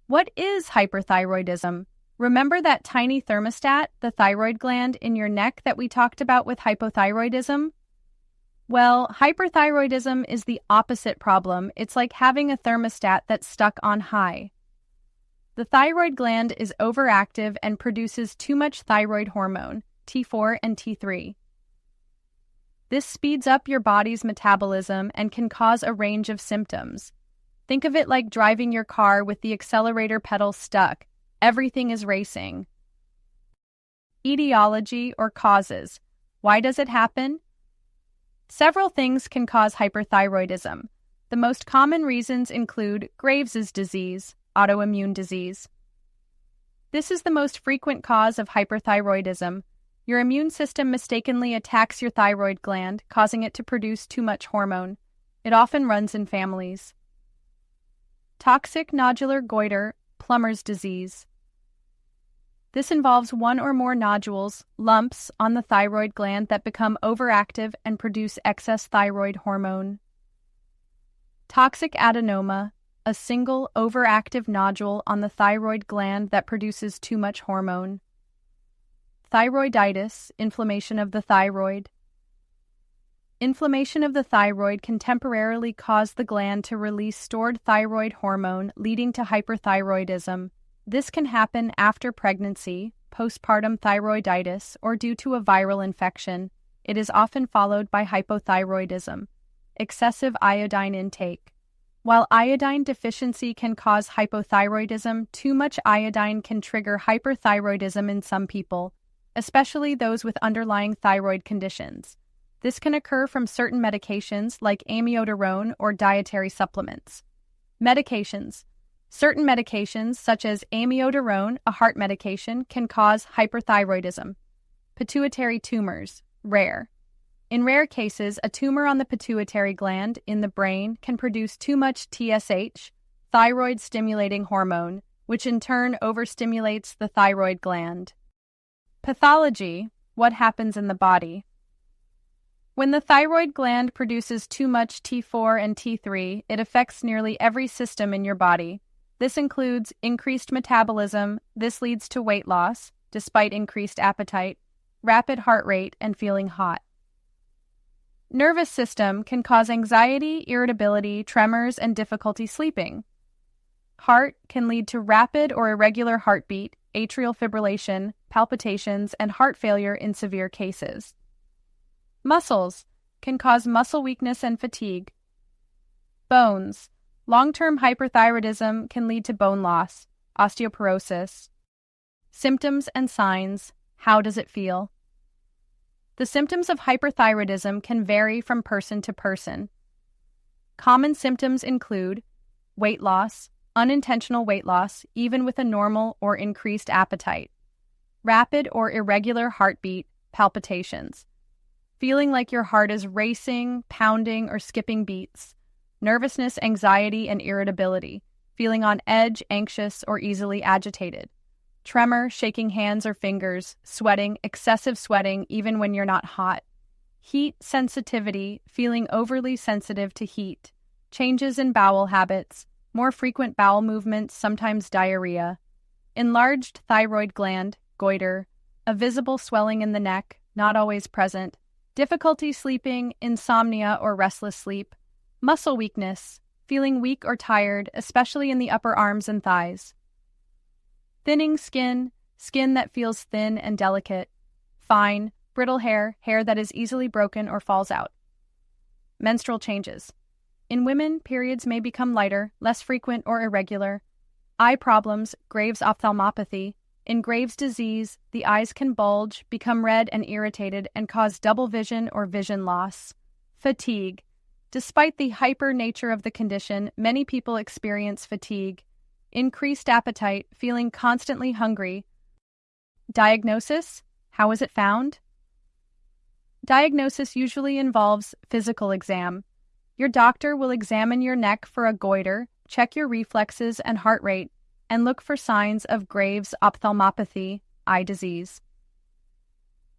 What is hyperthyroidism? Remember that tiny thermostat, the thyroid gland in your neck that we talked about with hypothyroidism? Well, hyperthyroidism is the opposite problem. It's like having a thermostat that's stuck on high. The thyroid gland is overactive and produces too much thyroid hormone, T4 and T3. This speeds up your body's metabolism and can cause a range of symptoms. Think of it like driving your car with the accelerator pedal stuck. Everything is racing. Etiology or causes. Why does it happen? Several things can cause hyperthyroidism. The most common reasons include Graves' disease, autoimmune disease. This is the most frequent cause of hyperthyroidism. Your immune system mistakenly attacks your thyroid gland, causing it to produce too much hormone. It often runs in families. Toxic nodular goiter, plumber's disease. This involves one or more nodules, lumps, on the thyroid gland that become overactive and produce excess thyroid hormone. Toxic adenoma, a single overactive nodule on the thyroid gland that produces too much hormone. Thyroiditis, inflammation of the thyroid. Inflammation of the thyroid can temporarily cause the gland to release stored thyroid hormone, leading to hyperthyroidism. This can happen after pregnancy, postpartum thyroiditis, or due to a viral infection. It is often followed by hypothyroidism. Excessive iodine intake. While iodine deficiency can cause hypothyroidism, too much iodine can trigger hyperthyroidism in some people, especially those with underlying thyroid conditions. This can occur from certain medications like amiodarone or dietary supplements. Medications. Certain medications, such as amiodarone, a heart medication, can cause hyperthyroidism. Pituitary tumors, rare. In rare cases, a tumor on the pituitary gland in the brain can produce too much TSH, thyroid-stimulating hormone, which in turn overstimulates the thyroid gland. Pathology, what happens in the body. When the thyroid gland produces too much T4 and T3, it affects nearly every system in your body. This includes increased metabolism. This leads to weight loss, despite increased appetite, rapid heart rate, and feeling hot. Nervous system can cause anxiety, irritability, tremors, and difficulty sleeping. Heart can lead to rapid or irregular heartbeat, atrial fibrillation, palpitations, and heart failure in severe cases. Muscles can cause muscle weakness and fatigue. Bones. Long-term hyperthyroidism can lead to bone loss, osteoporosis. Symptoms and signs. How does it feel? The symptoms of hyperthyroidism can vary from person to person. Common symptoms include weight loss, unintentional weight loss, even with a normal or increased appetite, rapid or irregular heartbeat, palpitations, feeling like your heart is racing, pounding, or skipping beats, nervousness, anxiety, and irritability, feeling on edge, anxious, or easily agitated, tremor, shaking hands or fingers, sweating, excessive sweating even when you're not hot, heat sensitivity, feeling overly sensitive to heat, changes in bowel habits, more frequent bowel movements, sometimes diarrhea, enlarged thyroid gland, goiter, a visible swelling in the neck, not always present, difficulty sleeping, insomnia or restless sleep, muscle weakness, feeling weak or tired, especially in the upper arms and thighs. Thinning skin, skin that feels thin and delicate. Fine, brittle hair, hair that is easily broken or falls out. Menstrual changes. In women, periods may become lighter, less frequent or irregular. Eye problems, Graves' ophthalmopathy. In Graves' disease, the eyes can bulge, become red and irritated, and cause double vision or vision loss. Fatigue. Despite the hyper nature of the condition, many people experience fatigue. Increased appetite, feeling constantly hungry. Diagnosis? How is it found? Diagnosis usually involves physical exam. Your doctor will examine your neck for a goiter, check your reflexes and heart rate, and look for signs of Graves' ophthalmopathy, eye disease.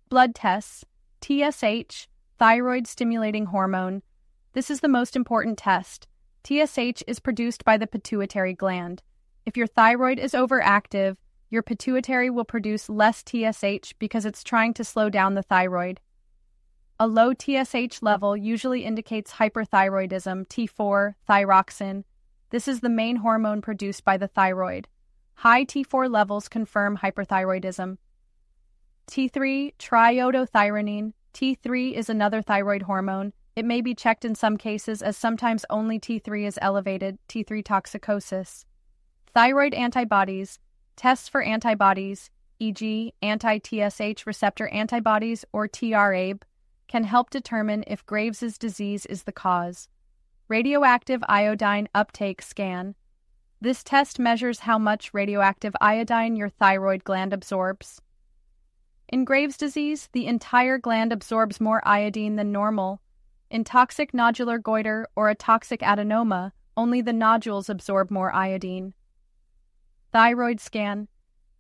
Blood tests, TSH, thyroid-stimulating hormone. This is the most important test. TSH is produced by the pituitary gland. If your thyroid is overactive, your pituitary will produce less TSH because it's trying to slow down the thyroid. A low TSH level usually indicates hyperthyroidism, T4, thyroxine. This is the main hormone produced by the thyroid. High T4 levels confirm hyperthyroidism. T3, triiodothyronine. T3 is another thyroid hormone. It may be checked in some cases as sometimes only T3 is elevated, T3 toxicosis. Thyroid antibodies. Tests for antibodies, e.g. anti-TSH receptor antibodies or TRAB, can help determine if Graves' disease is the cause. Radioactive iodine uptake scan. This test measures how much radioactive iodine your thyroid gland absorbs. In Graves' disease, the entire gland absorbs more iodine than normal. In toxic nodular goiter or a toxic adenoma, only the nodules absorb more iodine. Thyroid scan.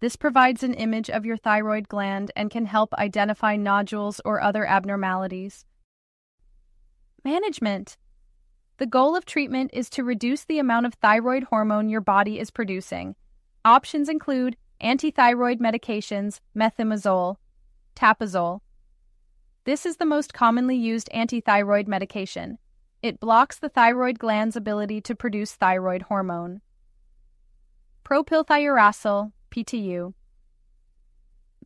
This provides an image of your thyroid gland and can help identify nodules or other abnormalities. Management. The goal of treatment is to reduce the amount of thyroid hormone your body is producing. Options include antithyroid medications, methimazole, tapazole. This is the most commonly used antithyroid medication. It blocks the thyroid gland's ability to produce thyroid hormone. Propylthiouracil, PTU.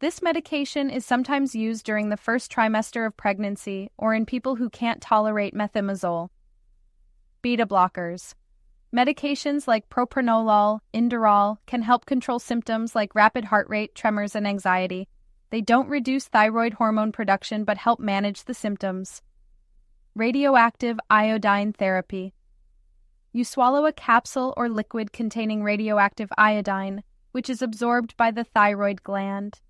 This medication is sometimes used during the first trimester of pregnancy or in people who can't tolerate methimazole. Beta blockers. Medications like propranolol, Inderal can help control symptoms like rapid heart rate, tremors, and anxiety. They don't reduce thyroid hormone production but help manage the symptoms. Radioactive iodine therapy. You swallow a capsule or liquid containing radioactive iodine, which is absorbed by the thyroid gland.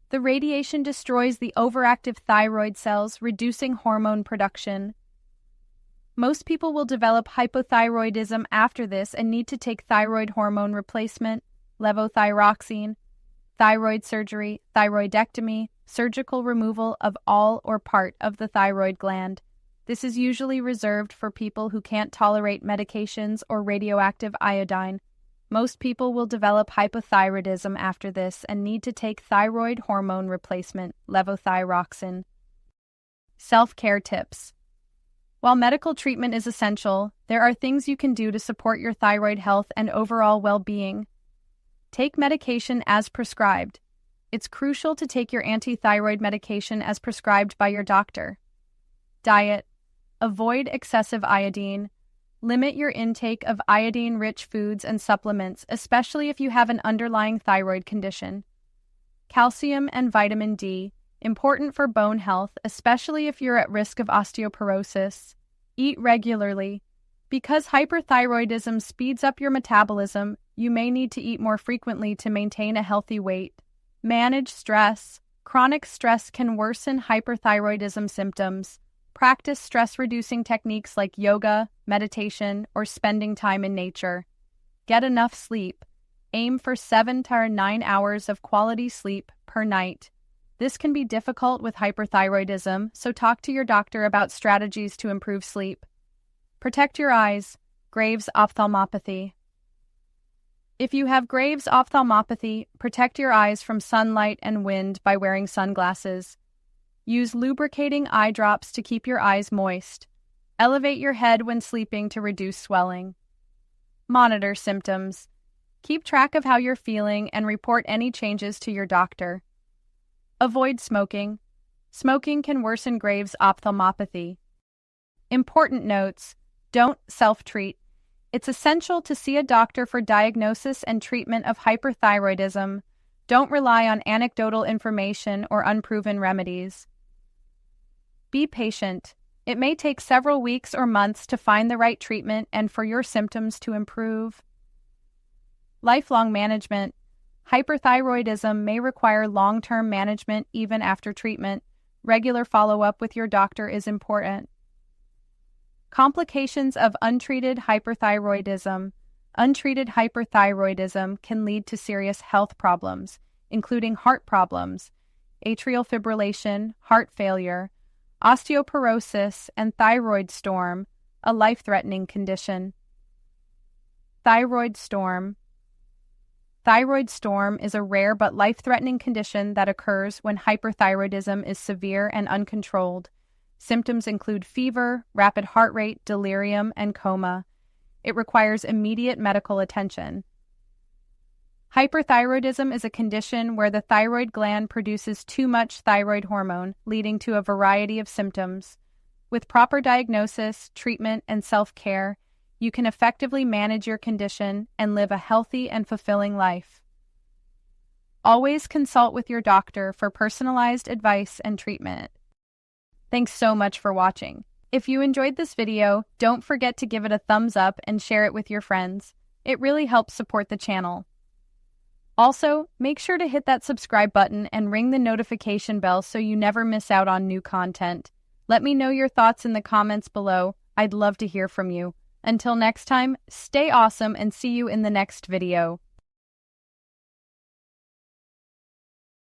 The radiation destroys the overactive thyroid cells, reducing hormone production. Most people will develop hypothyroidism after this and need to take thyroid hormone replacement, levothyroxine, thyroid surgery, thyroidectomy, surgical removal of all or part of the thyroid gland. This is usually reserved for people who can't tolerate medications or radioactive iodine. Most people will develop hypothyroidism after this and need to take thyroid hormone replacement, levothyroxine. Self-care tips. While medical treatment is essential, there are things you can do to support your thyroid health and overall well-being. Take medication as prescribed. It's crucial to take your antithyroid medication as prescribed by your doctor. Diet. Avoid excessive iodine. Limit your intake of iodine-rich foods and supplements, especially if you have an underlying thyroid condition. Calcium and vitamin D. Important for bone health, especially if you're at risk of osteoporosis. Eat regularly. Because hyperthyroidism speeds up your metabolism, you may need to eat more frequently to maintain a healthy weight. Manage stress. Chronic stress can worsen hyperthyroidism symptoms. Practice stress-reducing techniques like yoga, meditation, or spending time in nature. Get enough sleep. Aim for 7 to 9 hours of quality sleep per night. This can be difficult with hyperthyroidism, so talk to your doctor about strategies to improve sleep. Protect your eyes. Graves' ophthalmopathy. If you have Graves' ophthalmopathy, protect your eyes from sunlight and wind by wearing sunglasses. Use lubricating eye drops to keep your eyes moist. Elevate your head when sleeping to reduce swelling. Monitor symptoms. Keep track of how you're feeling and report any changes to your doctor. Avoid smoking. Smoking can worsen Graves' ophthalmopathy. Important notes. Don't self-treat. It's essential to see a doctor for diagnosis and treatment of hyperthyroidism. Don't rely on anecdotal information or unproven remedies. Be patient. It may take several weeks or months to find the right treatment and for your symptoms to improve. Lifelong management. Hyperthyroidism may require long-term management even after treatment. Regular follow-up with your doctor is important. Complications of untreated hyperthyroidism. Untreated hyperthyroidism can lead to serious health problems, including heart problems, atrial fibrillation, heart failure, osteoporosis, and thyroid storm, a life-threatening condition. Thyroid storm. Thyroid storm is a rare but life-threatening condition that occurs when hyperthyroidism is severe and uncontrolled. Symptoms include fever, rapid heart rate, delirium, and coma. It requires immediate medical attention. Hyperthyroidism is a condition where the thyroid gland produces too much thyroid hormone, leading to a variety of symptoms. With proper diagnosis, treatment, and self-care, you can effectively manage your condition and live a healthy and fulfilling life. Always consult with your doctor for personalized advice and treatment. Thanks so much for watching. If you enjoyed this video, don't forget to give it a thumbs up and share it with your friends. It really helps support the channel. Also, make sure to hit that subscribe button and ring the notification bell so you never miss out on new content. Let me know your thoughts in the comments below. I'd love to hear from you. Until next time, stay awesome and see you in the next video.